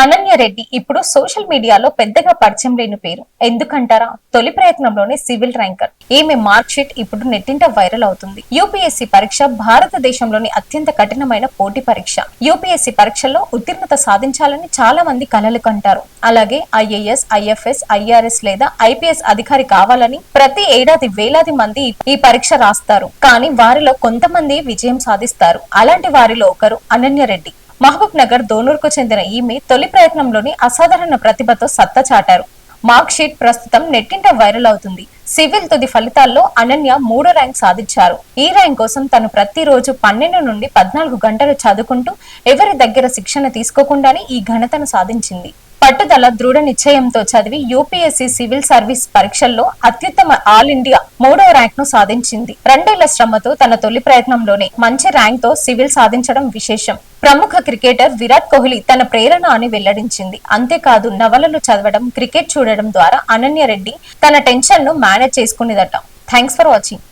అనన్య రెడ్డి ఇప్పుడు సోషల్ మీడియాలో పెద్దగా పరిచయం లేని పేరు. ఎందుకంటారా? తొలి ప్రయత్నంలోనే సివిల్ ర్యాంకర్. ఈమె మార్క్ షీట్ ఇప్పుడు నెట్టింట వైరల్ అవుతుంది. యూపీఎస్సీ పరీక్ష భారతదేశంలోని అత్యంత కఠినమైన పోటీ పరీక్ష. యూపీఎస్సీ పరీక్షల్లో ఉత్తీర్ణత సాధించాలని చాలా మంది కలలు కంటారు. అలాగే ఐఏఎస్, ఐఎఫ్ఎస్, ఐఆర్ఎస్ లేదా ఐపీఎస్ అధికారి కావాలని ప్రతి ఏడాది వేలాది మంది ఈ పరీక్ష రాస్తారు. కానీ వారిలో కొంతమంది విజయం సాధిస్తారు. అలాంటి వారిలో ఒకరు అనన్య రెడ్డి. మహబూబ్ నగర్ దోనూర్కు చెందిన ఈమె తొలి ప్రయత్నంలోని అసాధారణ ప్రతిభతో సత్తా చాటారు. మార్క్ షీట్ ప్రస్తుతం నెట్టింట వైరల్ అవుతుంది. సివిల్ తుది ఫలితాల్లో అనన్య 3వ ర్యాంక్ సాధించారు. ఈ ర్యాంక్ కోసం తను ప్రతిరోజు 12 నుండి 14 గంటలు చదువుకుంటూ ఎవరి దగ్గర శిక్షణ తీసుకోకుండానే ఈ ఘనతను సాధించింది. పట్టుదల, దృఢ నిశ్చయంతో చదివి యూపీఎస్సీ సివిల్ సర్వీస్ పరీక్షల్లో అత్యుత్తమ ఆల్ ఇండియా 3వ ర్యాంక్ ను సాధించింది. 2 ఏళ్ల శ్రమతో తన తొలి ప్రయత్నంలోనే మంచి ర్యాంక్ తో సివిల్ సాధించడం విశేషం. ప్రముఖ క్రికెటర్ విరాట్ కోహ్లీ తన ప్రేరణ అని వెల్లడించింది. అంతేకాదు నవలలు చదవడం, క్రికెట్ చూడడం ద్వారా అనన్య రెడ్డి తన టెన్షన్ ను మేనేజ్ చేసుకునేదట. Thanks for watching.